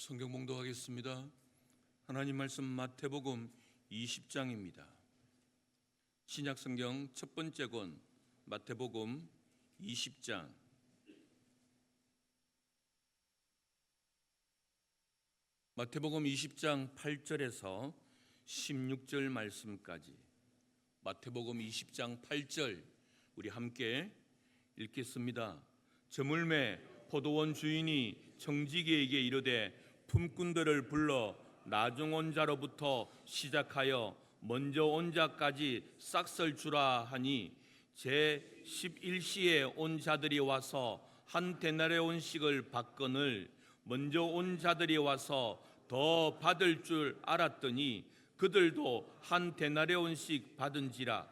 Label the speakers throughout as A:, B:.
A: 성경 봉독하겠습니다. 하나님 말씀 마태복음 20장입니다. 신약성경 첫 번째 권 마태복음 20장. 마태복음 20장 8절에서 16절 말씀까지, 마태복음 20장 8절 우리 함께 읽겠습니다. 저물매 포도원 주인이 청지기에게 이르되 품꾼들을 불러 나중 온 자로부터 시작하여 먼저 온 자까지 싹쓸 주라 하니 제 11시에 온 자들이 와서 한 데나리온씩을 받거늘 먼저 온 자들이 와서 더 받을 줄 알았더니 그들도 한 데나리온씩 받은지라.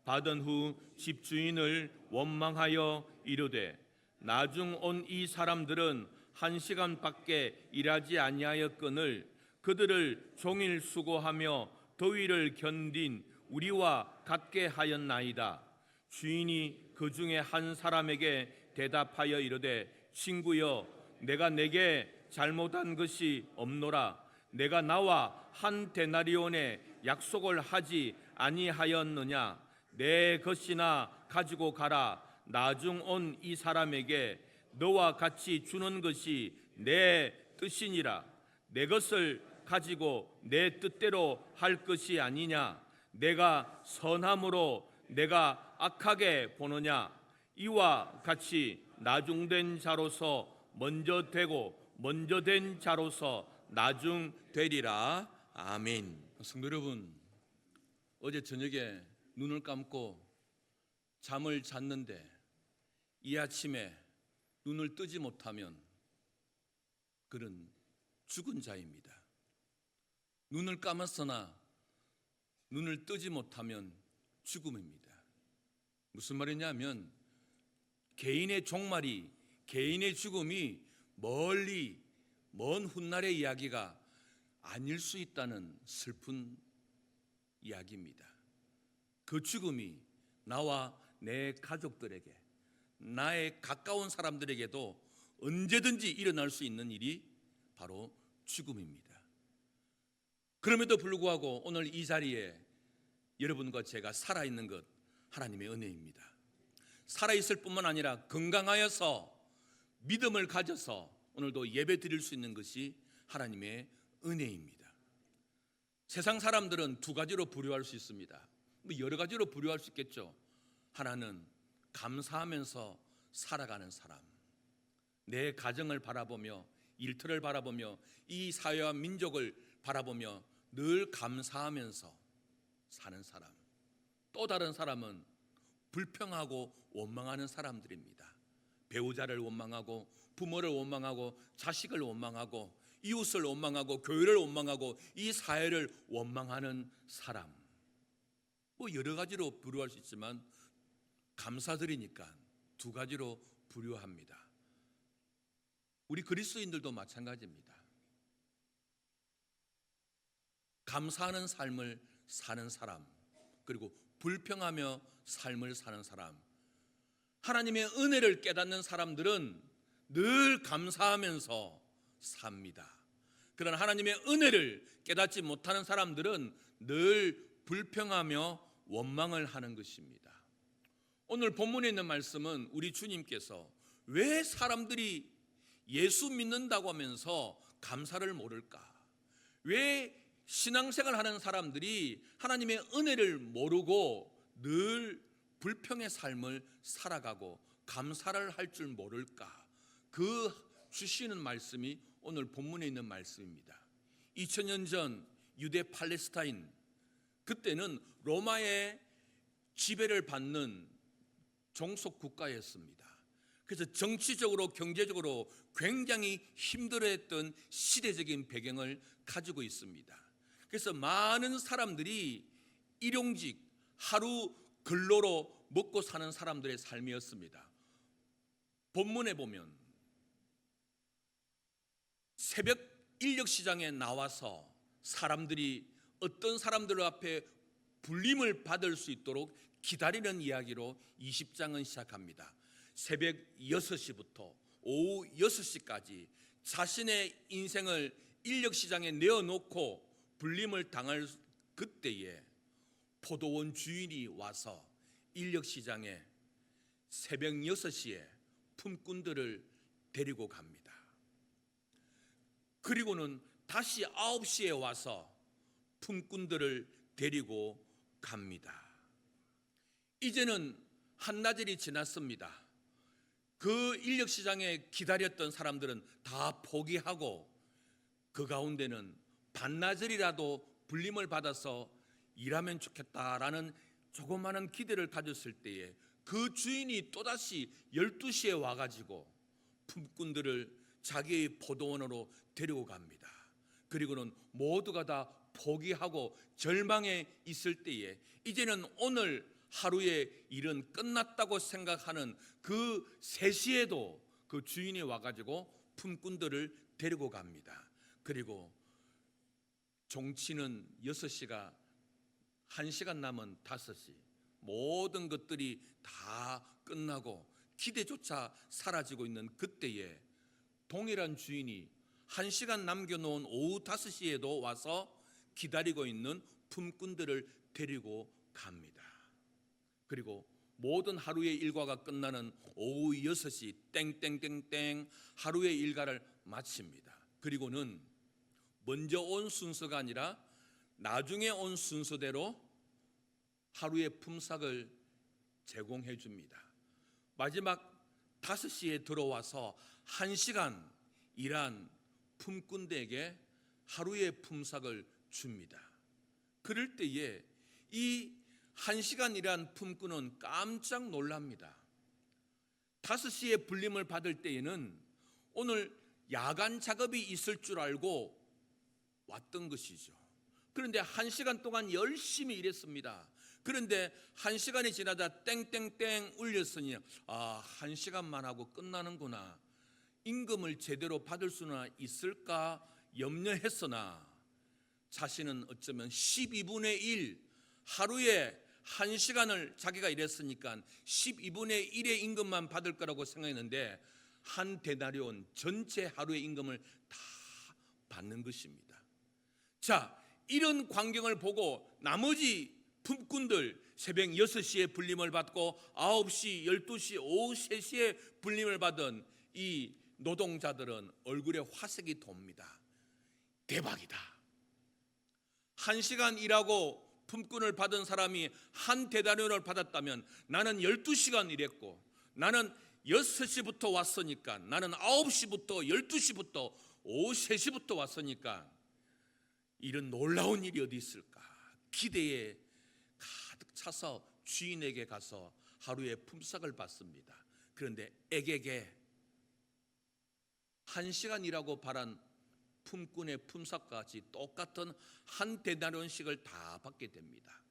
A: 받은 후 집주인을 원망하여 이르되 나중 온 이 사람들은 1시간밖에 일하지 아니하였거늘 그들을 종일 수고하며 더위를 견딘 우리와 같게 하였나이다. 주인이 그 중에 한 사람에게 대답하여 이르되 친구여, 내가 내게 잘못한 것이 없노라. 내가 나와 한 데나리온의 약속을 하지 아니하였느냐? 내 것이나 가지고 가라. 나중 온 이 사람에게 너와 같이 주는 것이 내 뜻이니라. 내 것을 가지고 내 뜻대로 할 것이 아니냐? 내가 선함으로 내가 악하게 보느냐? 이와 같이 나중된 자로서 먼저 되고 먼저 된 자로서 나중 되리라. 아멘. 성도 여러분, 어제 저녁에 눈을 감고 잠을 잤는데 이 아침에 눈을 뜨지 못하면 그는 죽은 자입니다. 눈을 감았으나 눈을 뜨지 못하면 죽음입니다. 무슨 말이냐면 개인의 종말이, 개인의 죽음이 멀리 먼 훗날의 이야기가 아닐 수 있다는 슬픈 이야기입니다. 그 죽음이 나와 내 가족들에게, 나의 가까운 사람들에게도 언제든지 일어날 수 있는 일이 바로 죽음입니다. 그럼에도 불구하고 오늘 이 자리에 여러분과 제가 살아있는 것 하나님의 은혜입니다. 살아있을 뿐만 아니라 건강하여서 믿음을 가져서 오늘도 예배 드릴 수 있는 것이 하나님의 은혜입니다. 세상 사람들은 두 가지로 분류할 수 있습니다. 여러 가지로 분류할 수 있겠죠. 하나는 감사하면서 살아가는 사람, 내 가정을 바라보며 일터를 바라보며 이 사회와 민족을 바라보며 늘 감사하면서 사는 사람. 또 다른 사람은 불평하고 원망하는 사람들입니다. 배우자를 원망하고 부모를 원망하고 자식을 원망하고 이웃을 원망하고 교회를 원망하고 이 사회를 원망하는 사람. 여러 가지로 분류할 수 있지만 감사드리니까 두 가지로 분류합니다. 우리 그리스도인들도 마찬가지입니다. 감사하는 삶을 사는 사람, 그리고 불평하며 삶을 사는 사람. 하나님의 은혜를 깨닫는 사람들은 늘 감사하면서 삽니다. 그러나 하나님의 은혜를 깨닫지 못하는 사람들은 늘 불평하며 원망을 하는 것입니다. 오늘 본문에 있는 말씀은 우리 주님께서 왜 사람들이 예수 믿는다고 하면서 감사를 모를까? 왜 신앙생활 하는 사람들이 하나님의 은혜를 모르고 늘 불평의 삶을 살아가고 감사를 할 줄 모를까? 그 주시는 말씀이 오늘 본문에 있는 말씀입니다. 2000년 전 유대 팔레스타인, 그때는 로마의 지배를 받는 종속 국가였습니다. 그래서 정치적으로 경제적으로 굉장히 힘들어했던 시대적인 배경을 가지고 있습니다. 그래서 많은 사람들이 일용직, 하루 근로로 먹고 사는 사람들의 삶이었습니다. 본문에 보면 새벽 인력 시장에 나와서 사람들이 어떤 사람들 앞에 불림을 받을 수 있도록 기다리는 이야기로 20장은 시작합니다. 새벽 6시부터 오후 6시까지 자신의 인생을 인력시장에 내어놓고 불림을 당할 그때에 포도원 주인이 와서 인력시장에 새벽 6시에 품꾼들을 데리고 갑니다. 그리고는 다시 9시에 와서 품꾼들을 데리고 갑니다. 이제는 한나절이 지났습니다. 그 인력시장에 기다렸던 사람들은 다 포기하고 그 가운데는 반나절이라도 불림을 받아서 일하면 좋겠다라는 조그마한 기대를 가졌을 때에 그 주인이 또다시 12시에 와가지고 품꾼들을 자기의 포도원으로 데리고 갑니다. 그리고는 모두가 다 포기하고 절망에 있을 때에 이제는 오늘 하루의 일은 끝났다고 생각하는 그 3시에도 그 주인이 와가지고 품꾼들을 데리고 갑니다. 그리고 종치는 6시가 1시간 남은 5시, 모든 것들이 다 끝나고 기대조차 사라지고 있는 그때에 동일한 주인이 1시간 남겨놓은 오후 5시에도 와서 기다리고 있는 품꾼들을 데리고 갑니다. 그리고 모든 하루의 일과가 끝나는 오후 6시 땡땡땡땡 하루의 일과를 마칩니다. 그리고는 먼저 온 순서가 아니라 나중에 온 순서대로 하루의 품삯을 제공해 줍니다. 마지막 5시에 들어와서 1시간 일한 품꾼들에게 하루의 품삯을 줍니다. 그럴 때에 이 1시간 일한 품꾼은 깜짝 놀랍니다. 5시에 불림을 받을 때에는 오늘 야간 작업이 있을 줄 알고 왔던 것이죠. 그런데 1시간 동안 열심히 일했습니다. 그런데 1시간이 지나다 땡땡땡 울렸으니 1시간만 하고 끝나는구나, 임금을 제대로 받을 수나 있을까 염려했으나 자신은 어쩌면 12분의 1 하루에 1시간을 자기가 일했으니까 12분의 1의 임금만 받을 거라고 생각했는데 한 데나리온 전체 하루의 임금을 다 받는 것입니다. 자, 이런 광경을 보고 나머지 품꾼들 새벽 6시에 불림을 받고 9시, 12시, 오후 3시에 불림을 받은 이 노동자들은 얼굴에 화색이 돕니다. 대박이다. 1시간 일하고 품꾼을 받은 사람이 한 데나리온을 받았다면 나는 12시간 일했고 나는 6시부터 왔으니까, 나는 9시부터 12시부터 오후 3시부터 왔으니까 이런 놀라운 일이 어디 있을까? 기대에 가득 차서 주인에게 가서 하루의 품삯을 받습니다. 그런데 애게게 1시간 일하고 바란 품꾼의 품삯과 같이 똑같은 한 데나리온씩을 다 받게 됩니다.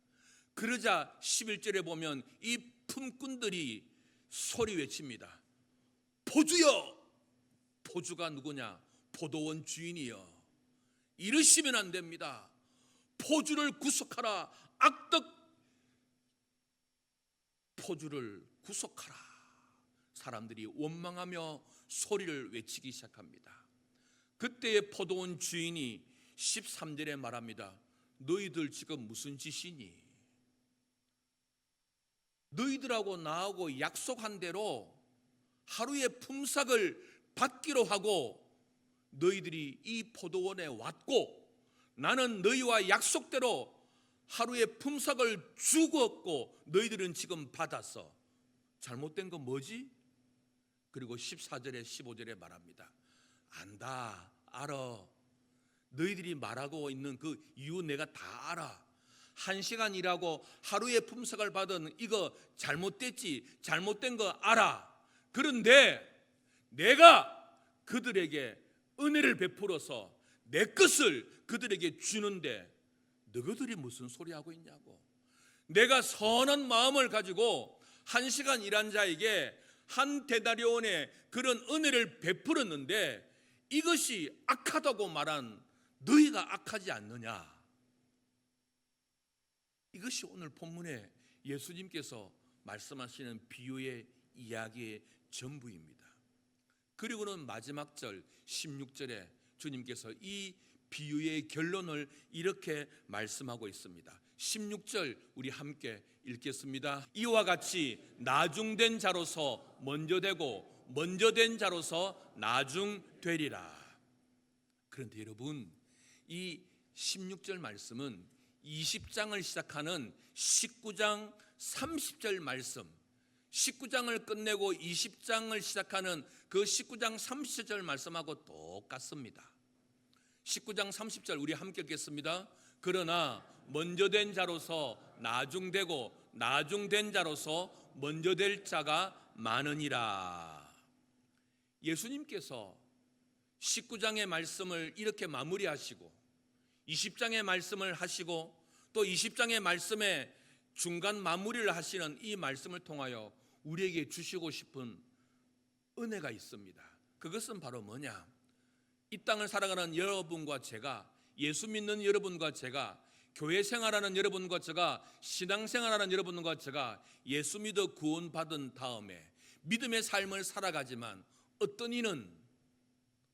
A: 그러자 11절에 보면 이 품꾼들이 소리 외칩니다. 포주여! 포주가 누구냐? 포도원 주인이여. 이러시면 안 됩니다. 포주를 구속하라. 악덕 포주를 구속하라. 사람들이 원망하며 소리를 외치기 시작합니다. 그때의 포도원 주인이 13절에 말합니다. 너희들 지금 무슨 짓이니? 너희들하고 나하고 약속한 대로 하루의 품삯을 받기로 하고 너희들이 이 포도원에 왔고 나는 너희와 약속대로 하루의 품삯을 주었고 너희들은 지금 받았어. 잘못된 건 뭐지? 그리고 14절에 15절에 말합니다. 안다, 알아. 너희들이 말하고 있는 그 이유 내가 다 알아. 1시간 일하고 하루의 품삯을 받은 이거 잘못됐지, 잘못된 거 알아. 그런데 내가 그들에게 은혜를 베풀어서 내 것을 그들에게 주는데 너희들이 무슨 소리 하고 있냐고. 내가 선한 마음을 가지고 1시간 일한 자에게 한 데나리온의 그런 은혜를 베풀었는데 이것이 악하다고 말한 너희가 악하지 않느냐. 이것이 오늘 본문에 예수님께서 말씀하시는 비유의 이야기의 전부입니다. 그리고는 마지막 절 16절에 주님께서 이 비유의 결론을 이렇게 말씀하고 있습니다. 16절 우리 함께 읽겠습니다. 이와 같이 나중된 자로서 먼저 되고 먼저 된 자로서 나중 되리라. 그런데 여러분, 이 16절 말씀은 20장을 시작하는 19장 30절 말씀, 19장을 끝내고 20장을 시작하는 그 19장 30절 말씀하고 똑같습니다. 19장 30절 우리 함께 읽겠습니다. 그러나 먼저 된 자로서 나중되고 나중된 자로서 먼저 될 자가 많으니라. 예수님께서 19장의 말씀을 이렇게 마무리하시고 20장의 말씀을 하시고 또 20장의 말씀에 중간 마무리를 하시는 이 말씀을 통하여 우리에게 주시고 싶은 은혜가 있습니다. 그것은 바로 뭐냐? 이 땅을 살아가는 여러분과 제가, 예수 믿는 여러분과 제가, 교회 생활하는 여러분과 제가, 신앙생활하는 여러분과 제가 예수 믿어 구원받은 다음에 믿음의 삶을 살아가지만 어떤 이는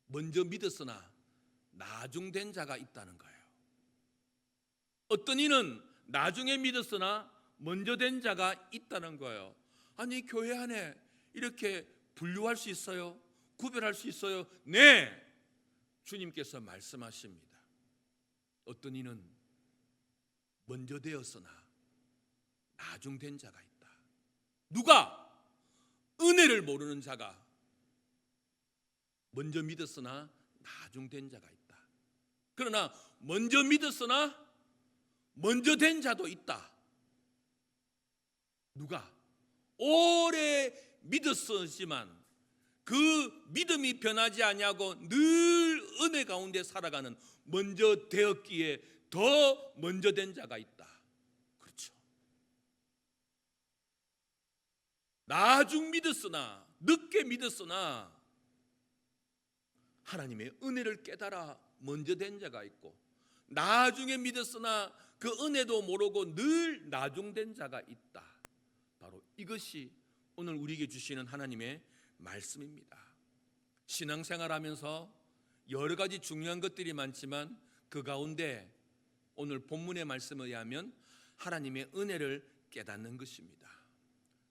A: 먼저 믿었으나 나중된 자가 있다는 거예요. 어떤 이는 나중에 믿었으나 먼저 된 자가 있다는 거예요. 아니, 교회 안에 이렇게 분류할 수 있어요? 구별할 수 있어요? 네, 주님께서 말씀하십니다. 어떤 이는 먼저 되었으나 나중된 자가 있다. 누가? 은혜를 모르는 자가 먼저 믿었으나 나중된 자가 있다. 그러나 먼저 믿었으나 먼저 된 자도 있다. 누가? 오래 믿었지만 그 믿음이 변하지 아니하고 늘 은혜 가운데 살아가는 먼저 되었기에 더 먼저 된 자가 있다. 그렇죠. 나중 믿었으나 늦게 믿었으나 하나님의 은혜를 깨달아 먼저 된 자가 있고, 나중에 믿었으나 그 은혜도 모르고 늘 나중된 자가 있다. 바로 이것이 오늘 우리에게 주시는 하나님의 말씀입니다. 신앙생활하면서 여러 가지 중요한 것들이 많지만 그 가운데 오늘 본문의 말씀에 의하면 하나님의 은혜를 깨닫는 것입니다.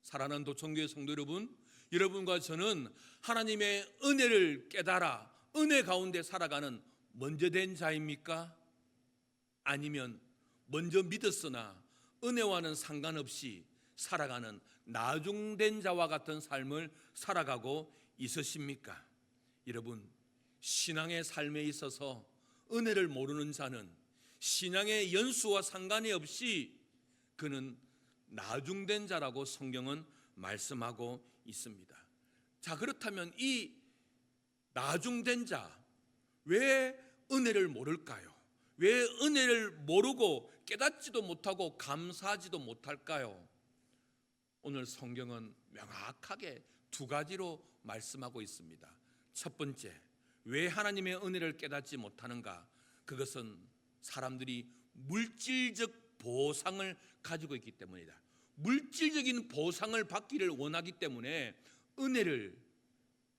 A: 사랑하는 도청교회 성도 여러분, 여러분과 저는 하나님의 은혜를 깨달아 은혜 가운데 살아가는 먼저 된 자입니까? 아니면 먼저 믿었으나 은혜와는 상관없이 살아가는 나중된 자와 같은 삶을 살아가고 있으십니까? 여러분, 신앙의 삶에 있어서 은혜를 모르는 자는 신앙의 연수와 상관이 없이 그는 나중된 자라고 성경은 말씀하고 있습니다. 자, 그렇다면 이 나중된 자, 왜 은혜를 모를까요? 왜 은혜를 모르고 깨닫지도 못하고 감사하지도 못할까요? 오늘 성경은 명확하게 두 가지로 말씀하고 있습니다. 첫 번째, 왜 하나님의 은혜를 깨닫지 못하는가? 그것은 사람들이 물질적 보상을 가지고 있기 때문이다. 물질적인 보상을 받기를 원하기 때문에 은혜를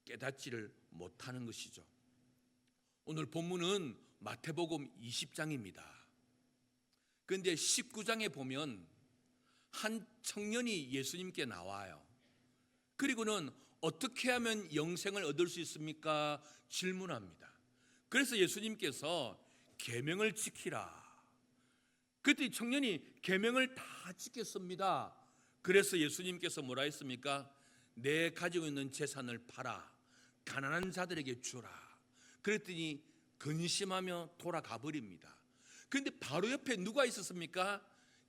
A: 깨닫지를 못하는 것이죠. 오늘 본문은 마태복음 20장입니다. 그런데 19장에 보면 한 청년이 예수님께 나와요. 그리고는 어떻게 하면 영생을 얻을 수 있습니까? 질문합니다. 그래서 예수님께서 계명을 지키라. 그때 청년이 계명을 다 지켰습니다. 그래서 예수님께서 뭐라 했습니까? 내 가지고 있는 재산을 팔아 가난한 자들에게 주라. 그랬더니 근심하며 돌아가 버립니다. 그런데 바로 옆에 누가 있었습니까?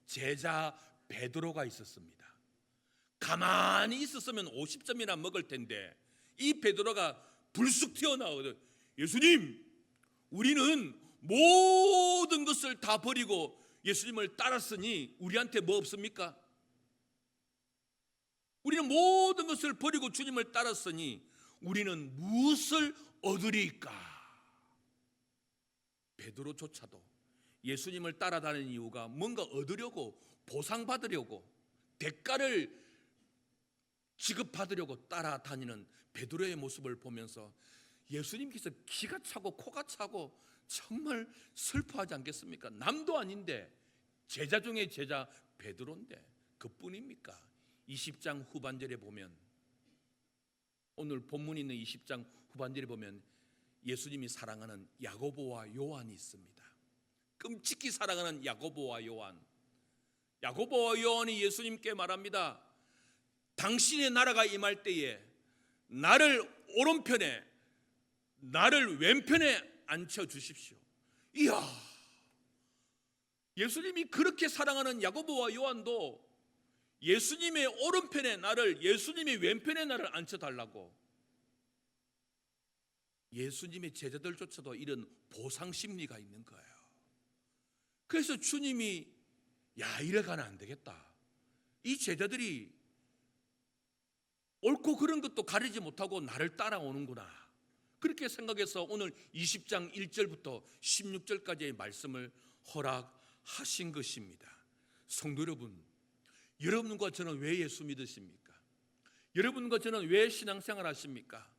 A: 제자 베드로가 있었습니다. 가만히 있었으면 50점이나 먹을 텐데 이 베드로가 불쑥 튀어나오거든. 예수님, 우리는 모든 것을 다 버리고 예수님을 따랐으니 우리한테 뭐 없습니까? 우리는 모든 것을 버리고 주님을 따랐으니 우리는 무엇을 얻으리까? 베드로조차도 예수님을 따라다니는 이유가 뭔가 얻으려고, 보상받으려고, 대가를 지급받으려고 따라다니는 베드로의 모습을 보면서 예수님께서 기가 차고 코가 차고 정말 슬퍼하지 않겠습니까? 남도 아닌데 제자 중에 제자 베드로인데 그뿐입니까? 20장 후반절에 보면, 오늘 본문에 있는 20장 후반절에 보면 예수님이 사랑하는 야고보와 요한이 있습니다. 끔찍히 사랑하는 야고보와 요한. 야고보와 요한이 예수님께 말합니다. 당신의 나라가 임할 때에 나를 오른편에 나를 왼편에 앉혀주십시오. 이야, 예수님이 그렇게 사랑하는 야고보와 요한도 예수님의 오른편에 나를, 예수님의 왼편에 나를 앉혀달라고. 예수님의 제자들조차도 이런 보상심리가 있는 거예요. 그래서 주님이 이래가면 안 되겠다, 이 제자들이 옳고 그런 것도 가리지 못하고 나를 따라오는구나, 그렇게 생각해서 오늘 20장 1절부터 16절까지의 말씀을 허락하신 것입니다. 성도 여러분, 여러분과 저는 왜 예수 믿으십니까? 여러분과 저는 왜 신앙생활 하십니까?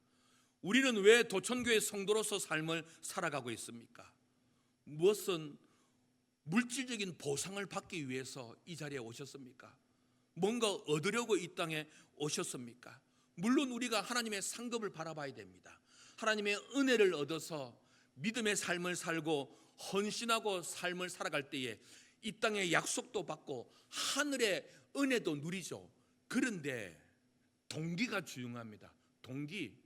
A: 우리는 왜 도천교회 성도로서 삶을 살아가고 있습니까? 무엇은 물질적인 보상을 받기 위해서 이 자리에 오셨습니까? 뭔가 얻으려고 이 땅에 오셨습니까? 물론 우리가 하나님의 상급을 바라봐야 됩니다. 하나님의 은혜를 얻어서 믿음의 삶을 살고 헌신하고 삶을 살아갈 때에 이 땅의 약속도 받고 하늘의 은혜도 누리죠. 그런데 동기가 중요합니다. 동기.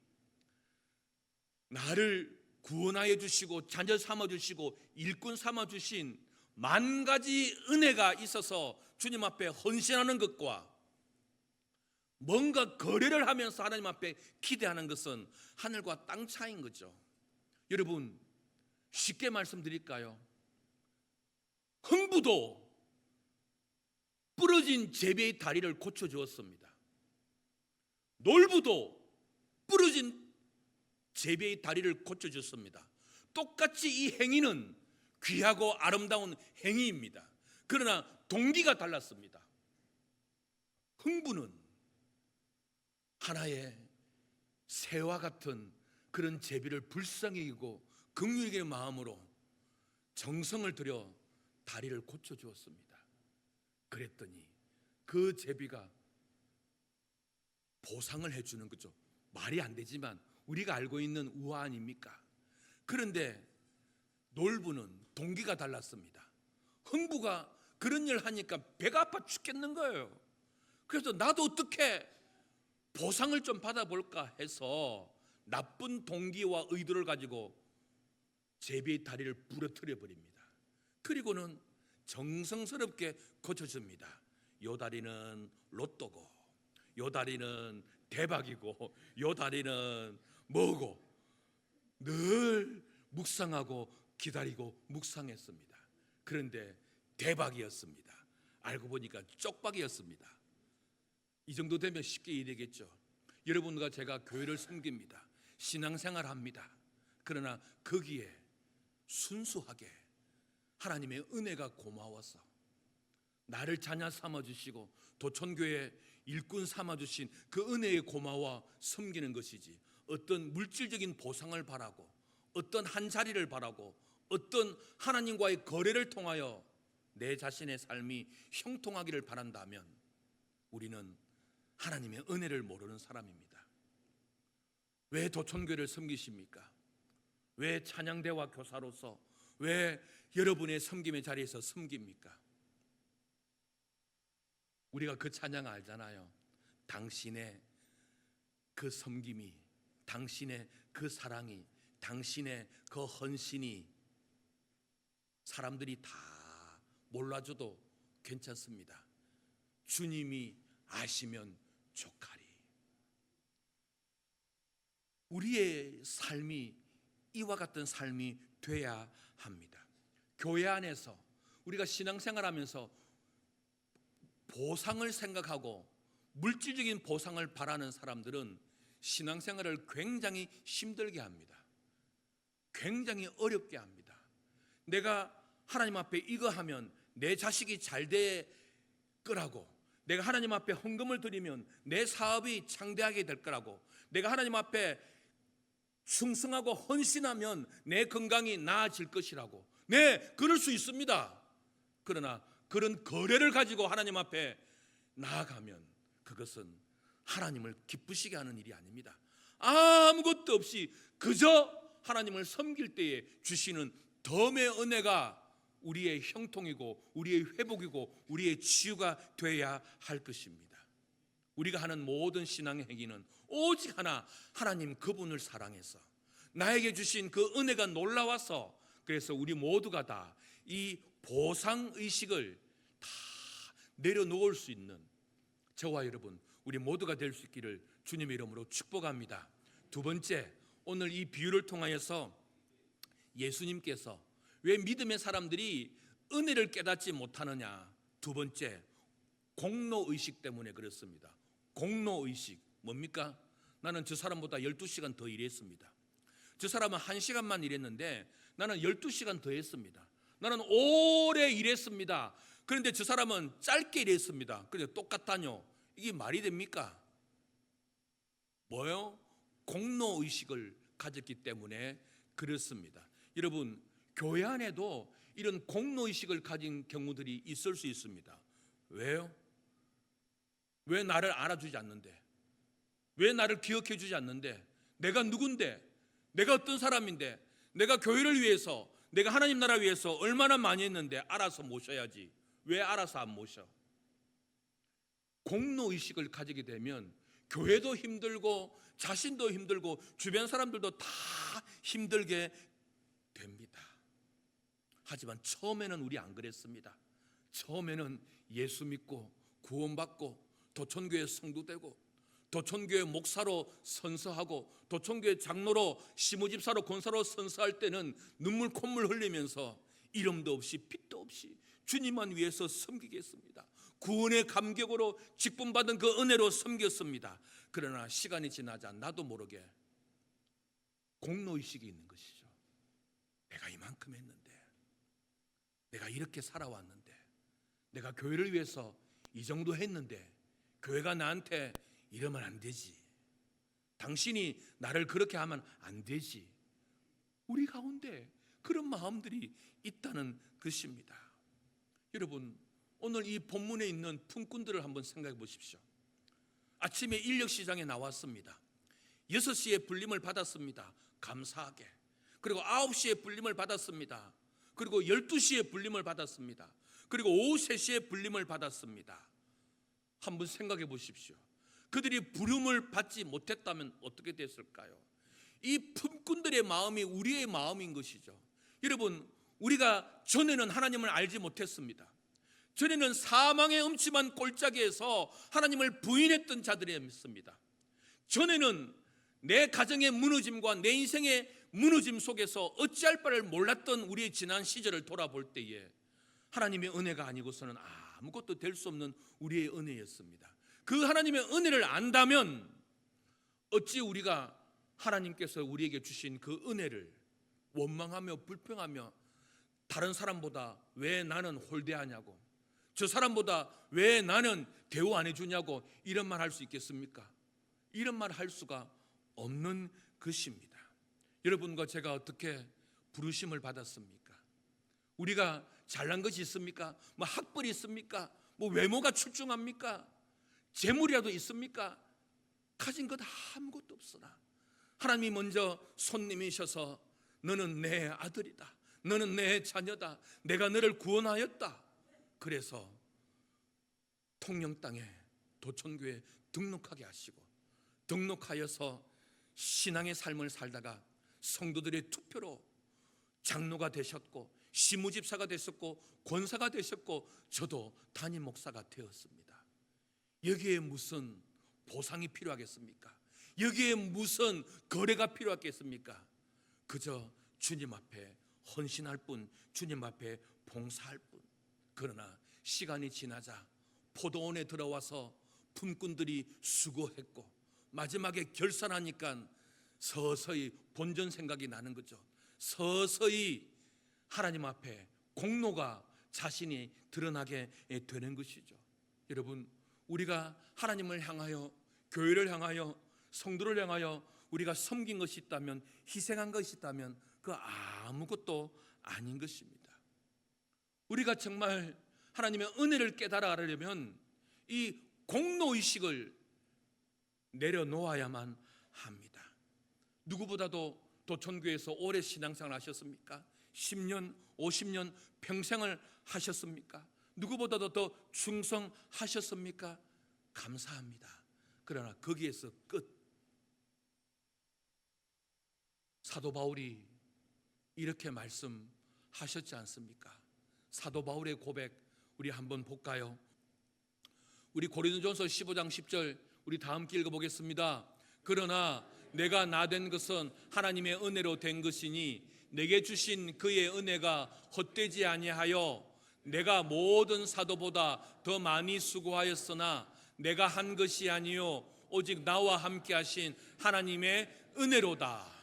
A: 나를 구원하여 주시고 자녀 삼아 주시고 일꾼 삼아 주신 만 가지 은혜가 있어서 주님 앞에 헌신하는 것과 뭔가 거래를 하면서 하나님 앞에 기대하는 것은 하늘과 땅 차이인 거죠. 여러분, 쉽게 말씀드릴까요? 흥부도 부러진 제비의 다리를 고쳐주었습니다. 놀부도 부러진 제비의 다리를 고쳐줬습니다. 똑같이 이 행위는 귀하고 아름다운 행위입니다. 그러나 동기가 달랐습니다. 흥부는 하나의 새와 같은 그런 제비를 불쌍히 여기고 긍휼의 마음으로 정성을 들여 다리를 고쳐주었습니다. 그랬더니 그 제비가 보상을 해주는 거죠. 말이 안 되지만 우리가 알고 있는 우화 아닙니까? 그런데 놀부는 동기가 달랐습니다. 흥부가 그런 일 하니까 배가 아파 죽겠는 거예요. 그래서 나도 어떻게 보상을 좀 받아볼까 해서 나쁜 동기와 의도를 가지고 제비의 다리를 부러뜨려 버립니다. 그리고는 정성스럽게 고쳐줍니다. 요 다리는 로또고, 요 다리는 대박이고, 요 다리는 뭐고, 늘 묵상하고 기다리고 묵상했습니다. 그런데 대박이었습니다. 알고 보니까 쪽박이었습니다. 이 정도 되면 쉽게 이해되겠죠. 여러분과 제가 교회를 섬깁니다. 신앙생활합니다. 그러나 거기에 순수하게 하나님의 은혜가 고마워서 나를 자녀 삼아주시고 도천교회 일꾼 삼아주신 그 은혜에 고마워 섬기는 것이지, 어떤 물질적인 보상을 바라고 어떤 한 자리를 바라고 어떤 하나님과의 거래를 통하여 내 자신의 삶이 형통하기를 바란다면 우리는 하나님의 은혜를 모르는 사람입니다. 왜 도천교회를 섬기십니까? 왜 찬양대와 교사로서 왜 여러분의 섬김의 자리에서 섬깁니까? 우리가 그 찬양 알잖아요. 당신의 그 섬김이, 당신의 그 사랑이, 당신의 그 헌신이 사람들이 다 몰라줘도 괜찮습니다. 주님이 아시면 족하리. 우리의 삶이 이와 같은 삶이 돼야 합니다. 교회 안에서 우리가 신앙생활하면서 보상을 생각하고 물질적인 보상을 바라는 사람들은 신앙생활을 굉장히 힘들게 합니다. 굉장히 어렵게 합니다. 내가 하나님 앞에 이거 하면 내 자식이 잘 될 거라고, 내가 하나님 앞에 헌금을 드리면 내 사업이 창대하게 될 거라고, 내가 하나님 앞에 충성하고 헌신하면 내 건강이 나아질 것이라고. 네, 그럴 수 있습니다. 그러나 그런 거래를 가지고 하나님 앞에 나아가면 그것은 하나님을 기쁘시게 하는 일이 아닙니다. 아무것도 없이 그저 하나님을 섬길 때에 주시는 덤의 은혜가 우리의 형통이고 우리의 회복이고 우리의 치유가 되어야 할 것입니다. 우리가 하는 모든 신앙의 행위는 오직 하나, 하나님 그분을 사랑해서 나에게 주신 그 은혜가 놀라워서, 그래서 우리 모두가 다 이 보상의식을 다 내려놓을 수 있는 저와 여러분 우리 모두가 될 수 있기를 주님의 이름으로 축복합니다. 두 번째, 오늘 이 비유를 통하여서 예수님께서 왜 믿음의 사람들이 은혜를 깨닫지 못하느냐, 두 번째, 공로의식 때문에 그렇습니다. 공로의식 뭡니까? 나는 저 사람보다 12시간 더 일했습니다. 저 사람은 1시간만 일했는데 나는 12시간 더 했습니다. 나는 오래 일했습니다. 그런데 저 사람은 짧게 일했습니다. 그런데 똑같다뇨? 이게 말이 됩니까? 뭐요? 공로의식을 가졌기 때문에 그렇습니다. 여러분, 교회 안에도 이런 공로의식을 가진 경우들이 있을 수 있습니다. 왜요? 왜 나를 알아주지 않는데? 왜 나를 기억해 주지 않는데? 내가 누군데? 내가 어떤 사람인데? 내가 교회를 위해서, 내가 하나님 나라 위해서 얼마나 많이 했는데 알아서 모셔야지. 왜 알아서 안 모셔? 공로의식을 가지게 되면 교회도 힘들고 자신도 힘들고 주변 사람들도 다 힘들게 됩니다. 하지만 처음에는 우리 안 그랬습니다. 처음에는 예수 믿고 구원받고 도천교회 성도 되고 도천교회 목사로 선서하고 도천교회 장로로 시무집사로 권사로 선서할 때는 눈물 콧물 흘리면서 이름도 없이 빛도 없이 주님만 위해서 섬기겠습니다. 구원의 감격으로 직분받은 그 은혜로 섬겼습니다. 그러나 시간이 지나자 나도 모르게 공로의식이 있는 것이죠. 내가 이만큼 했는데, 내가 이렇게 살아왔는데, 내가 교회를 위해서 이 정도 했는데 교회가 나한테 이러면 안 되지, 당신이 나를 그렇게 하면 안 되지. 우리 가운데 그런 마음들이 있다는 것입니다. 여러분, 오늘 이 본문에 있는 품꾼들을 한번 생각해 보십시오. 아침에 인력시장에 나왔습니다. 6시에 불림을 받았습니다. 감사하게. 그리고 9시에 불림을 받았습니다. 그리고 12시에 불림을 받았습니다. 그리고 오후 3시에 불림을 받았습니다. 한번 생각해 보십시오. 그들이 부름을 받지 못했다면 어떻게 됐을까요? 이 품꾼들의 마음이 우리의 마음인 것이죠. 여러분, 우리가 전에는 하나님을 알지 못했습니다. 전에는 사망의 음침한 골짜기에서 하나님을 부인했던 자들이었습니다. 전에는 내 가정의 무너짐과 내 인생의 무너짐 속에서 어찌할 바를 몰랐던 우리의 지난 시절을 돌아볼 때에 하나님의 은혜가 아니고서는 아무것도 될 수 없는 우리의 은혜였습니다. 그 하나님의 은혜를 안다면 어찌 우리가 하나님께서 우리에게 주신 그 은혜를 원망하며 불평하며 다른 사람보다 왜 나는 홀대하냐고, 저 사람보다 왜 나는 대우 안 해주냐고 이런 말 할 수 있겠습니까? 이런 말 할 수가 없는 것입니다. 여러분과 제가 어떻게 부르심을 받았습니까? 우리가 잘난 것이 있습니까? 뭐 학벌이 있습니까? 뭐 외모가 출중합니까? 재물이라도 있습니까? 가진 것 아무것도 없으나 하나님이 먼저 손님이셔서 너는 내 아들이다, 너는 내 자녀다, 내가 너를 구원하였다. 그래서 통영 땅에 도천교회 등록하게 하시고 등록하여서 신앙의 삶을 살다가 성도들의 투표로 장로가 되셨고 시무집사가 되셨고 권사가 되셨고 저도 담임 목사가 되었습니다. 여기에 무슨 보상이 필요하겠습니까? 여기에 무슨 거래가 필요하겠습니까? 그저 주님 앞에 헌신할 뿐, 주님 앞에 봉사할 뿐. 그러나 시간이 지나자 포도원에 들어와서 품꾼들이 수고했고 마지막에 결산하니까 서서히 본전 생각이 나는 거죠. 서서히 하나님 앞에 공로가 자신이 드러나게 되는 것이죠. 여러분, 우리가 하나님을 향하여, 교회를 향하여, 성도를 향하여 우리가 섬긴 것이 있다면, 희생한 것이 있다면 그 아무것도 아닌 것입니다. 우리가 정말 하나님의 은혜를 깨달아가려면 이 공로의식을 내려놓아야만 합니다. 누구보다도 도천교회에서 오래 신앙생활 하셨습니까? 10년, 50년, 평생을 하셨습니까? 누구보다도 더 충성하셨습니까? 감사합니다. 그러나 거기에서 끝. 사도 바울이 이렇게 말씀하셨지 않습니까? 사도 바울의 고백 우리 한번 볼까요? 우리 고린도전서 15장 10절 우리 다 함께 읽어보겠습니다. 그러나 내가 나 된 것은 하나님의 은혜로 된 것이니 내게 주신 그의 은혜가 헛되지 아니하여 내가 모든 사도보다 더 많이 수고하였으나 내가 한 것이 아니요 오직 나와 함께 하신 하나님의 은혜로다.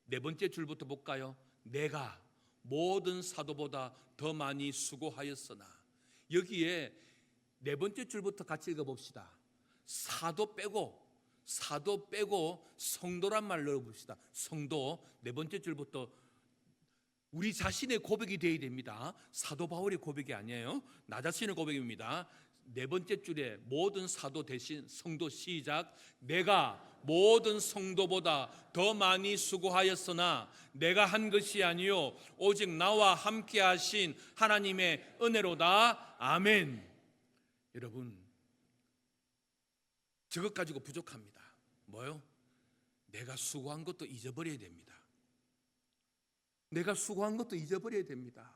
A: 네 번째 줄부터 볼까요? 내가 모든 사도보다 더 많이 수고하였으나. 여기에 네 번째 줄부터 같이 읽어봅시다. 사도 빼고 성도란 말 넣어봅시다. 성도. 네 번째 줄부터 우리 자신의 고백이 되어야 됩니다. 사도 바울의 고백이 아니에요. 나 자신의 고백입니다. 네 번째 줄에 모든 사도 대신 성도. 시작. 내가 모든 성도보다 더 많이 수고하였으나 내가 한 것이 아니요 오직 나와 함께 하신 하나님의 은혜로다. 아멘. 여러분, 저것 가지고 부족합니다. 뭐요? 내가 수고한 것도 잊어버려야 됩니다. 내가 수고한 것도 잊어버려야 됩니다.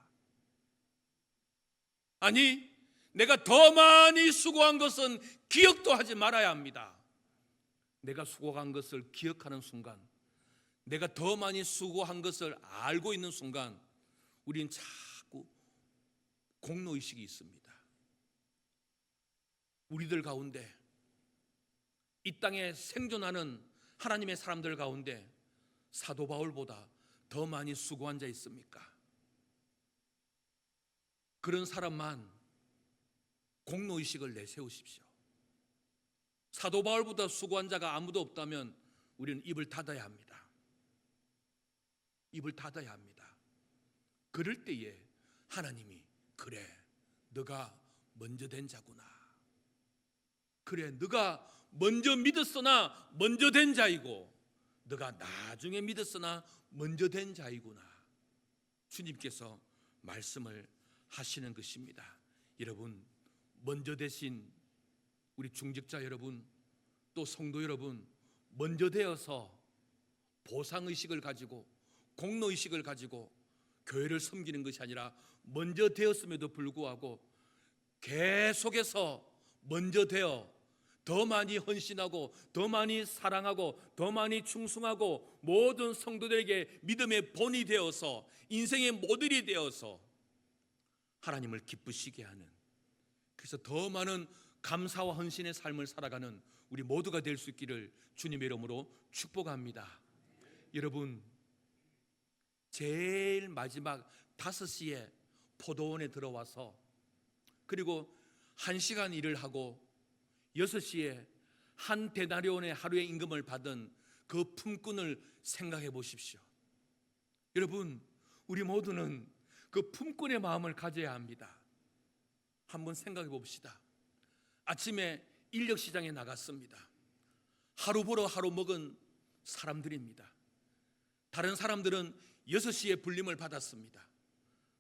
A: 아니, 내가 더 많이 수고한 것은 기억도 하지 말아야 합니다. 내가 수고한 것을 기억하는 순간, 내가 더 많이 수고한 것을 알고 있는 순간 우리는 자꾸 공로의식이 있습니다. 우리들 가운데, 이 땅에 생존하는 하나님의 사람들 가운데 사도 바울보다 더 많이 수고한 자 있습니까? 그런 사람만 공로의식을 내세우십시오. 사도 바울보다 수고한 자가 아무도 없다면 우리는 입을 닫아야 합니다. 입을 닫아야 합니다. 그럴 때에 하나님이 그래, 너가 먼저 된 자구나. 그래, 너가 먼저 믿었으나 먼저 된 자이고 너가 나중에 믿었으나 먼저 된 자이구나. 주님께서 말씀을 하시는 것입니다. 여러분, 먼저 되신 우리 중직자 여러분, 또 성도 여러분, 먼저 되어서 보상의식을 가지고 공로의식을 가지고 교회를 섬기는 것이 아니라 먼저 되었음에도 불구하고 계속해서 먼저 되어 더 많이 헌신하고 더 많이 사랑하고 더 많이 충성하고 모든 성도들에게 믿음의 본이 되어서 인생의 모델이 되어서 하나님을 기쁘시게 하는, 그래서 더 많은 감사와 헌신의 삶을 살아가는 우리 모두가 될 수 있기를 주님의 이름으로 축복합니다. 여러분, 제일 마지막 5시에 포도원에 들어와서 그리고 1시간 일을 하고 6시에 한 데나리온의 하루의 임금을 받은 그 품꾼을 생각해 보십시오. 여러분, 우리 모두는 그 품꾼의 마음을 가져야 합니다. 한번 생각해 봅시다. 아침에 인력시장에 나갔습니다. 하루 벌어 하루 먹은 사람들입니다. 다른 사람들은 6시에 불림을 받았습니다.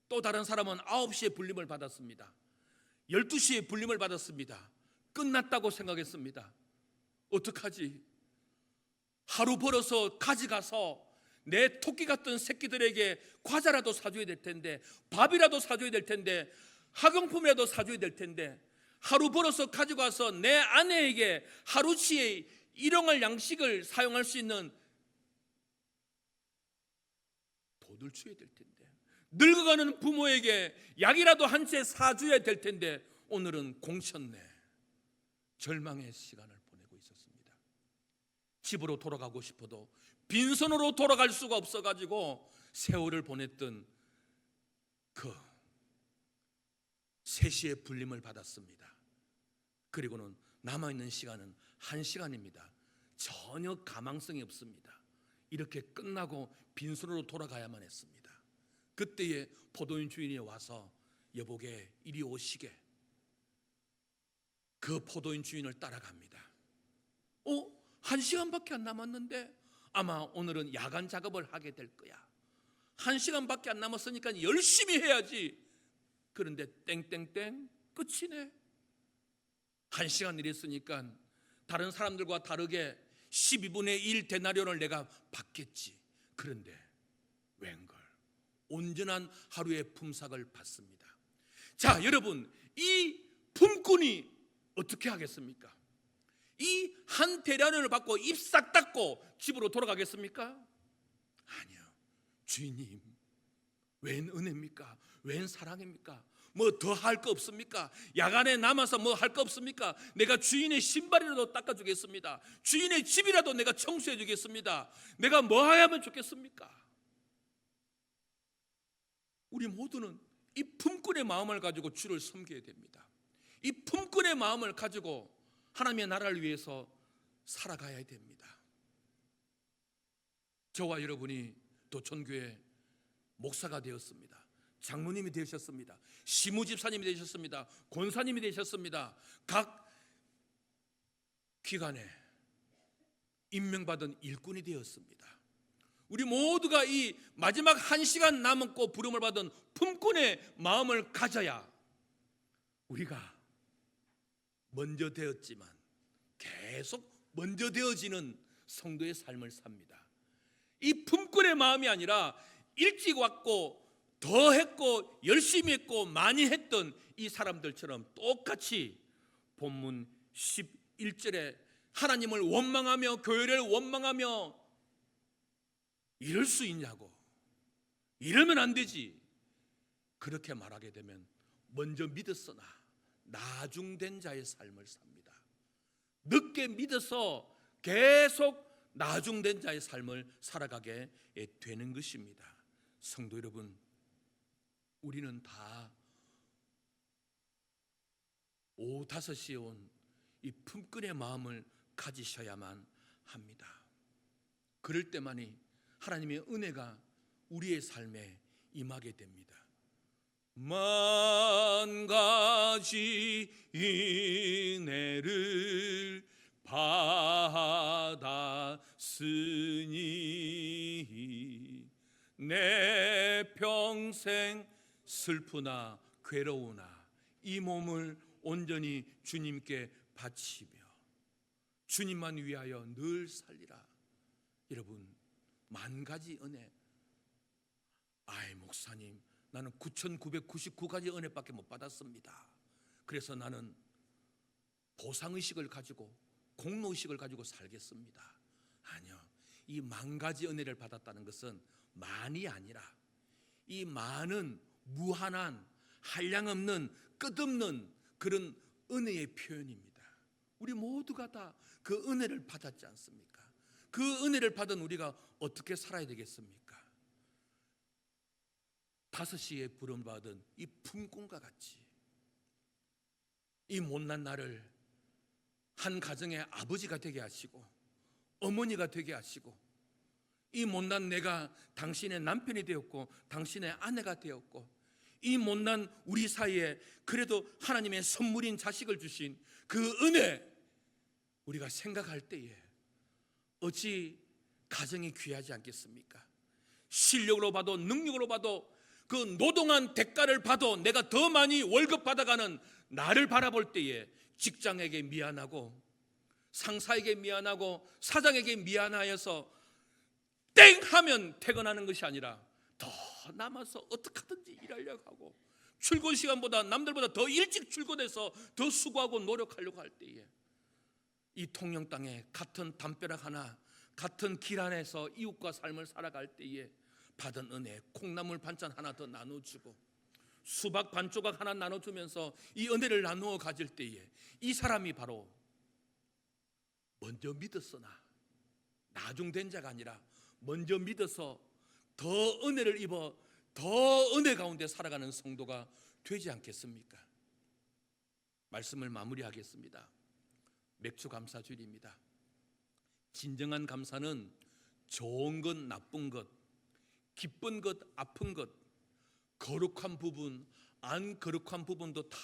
A: 또 다른 사람은 9시에 불림을 받았습니다. 12시에 불림을 받았습니다. 끝났다고 생각했습니다. 어떡하지? 하루 벌어서 가져가서 내 토끼 같은 새끼들에게 과자라도 사줘야 될 텐데, 밥이라도 사줘야 될 텐데, 학용품이라도 사줘야 될 텐데, 하루 벌어서 가져가서 내 아내에게 하루치의 일용할 양식을 사용할 수 있는 돈을 줘야 될 텐데, 늙어가는 부모에게 약이라도 한 채 사줘야 될 텐데, 오늘은 공쳤네. 절망의 시간을 보내고 있었습니다. 집으로 돌아가고 싶어도 빈손으로 돌아갈 수가 없어가지고 세월을 보냈던 그 3시에 불림을 받았습니다. 그리고는 남아있는 시간은 1시간입니다. 전혀 가망성이 없습니다. 이렇게 끝나고 빈손으로 돌아가야만 했습니다. 그때에 포도원 주인이 와서 여보게 이리 오시게, 그 포도원 주인을 따라갑니다. 1시간밖에 안 남았는데 아마 오늘은 야간 작업을 하게 될 거야. 1시간밖에 안 남았으니까 열심히 해야지. 그런데 땡땡땡 끝이네. 1시간 일했으니까 다른 사람들과 다르게 12분의 1 데나리온을 내가 받겠지. 그런데 웬걸 온전한 하루의 품삯을 받습니다. 자, 여러분, 이 품꾼이 어떻게 하겠습니까? 이 한 데나리온을 받고 입 싹 닫고 집으로 돌아가겠습니까? 아니요. 주인님, 웬 은혜입니까? 웬 사랑입니까? 뭐 더 할 거 없습니까? 야간에 남아서 뭐 할 거 없습니까? 내가 주인의 신발이라도 닦아주겠습니다. 주인의 집이라도 내가 청소해 주겠습니다. 내가 뭐 하면 좋겠습니까? 우리 모두는 이 품꾼의 마음을 가지고 주를 섬겨야 됩니다. 이 품꾼의 마음을 가지고 하나님의 나라를 위해서 살아가야 됩니다. 저와 여러분이 도천교회 목사가 되었습니다. 장로님이 되셨습니다. 시무집사님이 되셨습니다. 권사님이 되셨습니다. 각 기관에 임명받은 일꾼이 되었습니다. 우리 모두가 이 마지막 1시간 남았고 부름을 받은 품꾼의 마음을 가져야 우리가 먼저 되었지만 계속 먼저 되어지는 성도의 삶을 삽니다. 이 품꾼의 마음이 아니라 일찍 왔고 더 했고 열심히 했고 많이 했던 이 사람들처럼 똑같이 본문 11절에 하나님을 원망하며 교회를 원망하며 이럴 수 있냐고, 이러면 안 되지, 그렇게 말하게 되면 먼저 믿었으나 나중된 자의 삶을 삽니다. 늦게 믿어서 계속 나중된 자의 삶을 살아가게 되는 것입니다. 성도 여러분, 우리는 다 오후 5시에 온 이 품꾼의 마음을 가지셔야만 합니다. 그럴 때만이 하나님의 은혜가 우리의 삶에 임하게 됩니다. 만 가지 은혜를 받았으니 내 평생 슬프나 괴로우나 이 몸을 온전히 주님께 바치며 주님만 위하여 늘 살리라. 여러분, 10,000가지 은혜. 아이 목사님, 나는 9,999가지 은혜밖에 못 받았습니다. 그래서 나는 보상의식을 가지고 공로의식을 가지고 살겠습니다. 아니요, 이 10,000가지 은혜를 받았다는 것은 많이 아니라 이 많은 무한한 한량없는 끝없는 그런 은혜의 표현입니다. 우리 모두가 다 그 은혜를 받았지 않습니까? 그 은혜를 받은 우리가 어떻게 살아야 되겠습니까? 5시에 부름받은 이 품꾼과 같이 이 못난 나를 한 가정의 아버지가 되게 하시고 어머니가 되게 하시고 이 못난 내가 당신의 남편이 되었고 당신의 아내가 되었고 이 못난 우리 사이에 그래도 하나님의 선물인 자식을 주신 그 은혜, 우리가 생각할 때에 어찌 가정이 귀하지 않겠습니까? 실력으로 봐도 능력으로 봐도 그 노동한 대가를 봐도 내가 더 많이 월급 받아가는 나를 바라볼 때에 직장에게 미안하고 상사에게 미안하고 사장에게 미안하여서 땡 하면 퇴근하는 것이 아니라 더 남아서 어떻게 하든지 일하려고 하고 출근 시간보다 남들보다 더 일찍 출근해서 더 수고하고 노력하려고 할 때에 이 통영 땅에 같은 담벼락 하나 같은 길 안에서 이웃과 삶을 살아갈 때에 받은 은혜, 콩나물 반찬 하나 더 나눠주고 수박 반 조각 하나 나눠주면서 이 은혜를 나누어 가질 때에 이 사람이 바로 먼저 믿었으나 나중된 자가 아니라 먼저 믿어서 더 은혜를 입어 더 은혜 가운데 살아가는 성도가 되지 않겠습니까? 말씀을 마무리하겠습니다. 맥주 감사 주일입니다. 진정한 감사는 좋은 것, 나쁜 것, 기쁜 것, 아픈 것, 거룩한 부분, 안 거룩한 부분도 다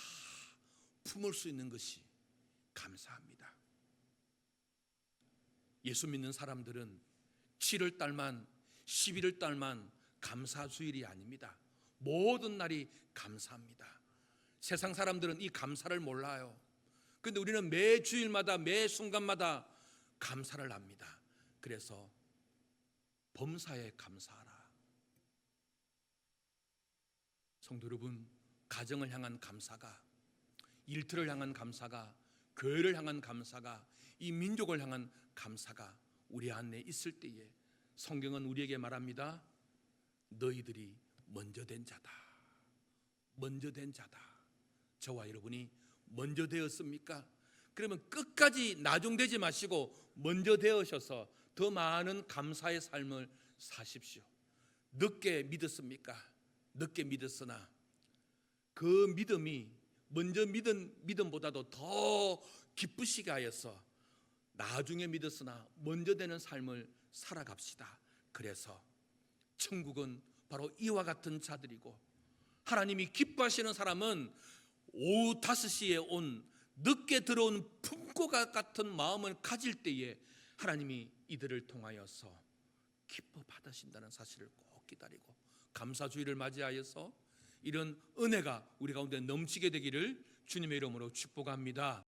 A: 품을 수 있는 것이 감사합니다. 예수 믿는 사람들은 7월 달만, 11월 달만 감사 주일이 아닙니다. 모든 날이 감사합니다. 세상 사람들은 이 감사를 몰라요. 그런데 우리는 매 주일마다, 매 순간마다 감사를 합니다. 그래서 범사에 감사하라. 성도 여러분, 가정을 향한 감사가, 일터를 향한 감사가, 교회를 향한 감사가, 이 민족을 향한 감사가 우리 안에 있을 때에 성경은 우리에게 말합니다. 너희들이 먼저 된 자다. 먼저 된 자다. 저와 여러분이 먼저 되었습니까? 그러면 끝까지 나중되지 마시고 먼저 되어셔서 더 많은 감사의 삶을 사십시오. 늦게 믿었습니까? 늦게 믿었으나 그 믿음이 먼저 믿은 믿음보다도 더 기쁘시게 하여서 나중에 믿었으나 먼저 되는 삶을 살아갑시다. 그래서 천국은 바로 이와 같은 자들이고, 하나님이 기뻐하시는 사람은 오후 5시에 온 늦게 들어온 품고가 같은 마음을 가질 때에 하나님이 이들을 통하여서 기뻐 받으신다는 사실을 꼭 기다리고 감사주의를 맞이하여서 이런 은혜가 우리 가운데 넘치게 되기를 주님의 이름으로 축복합니다.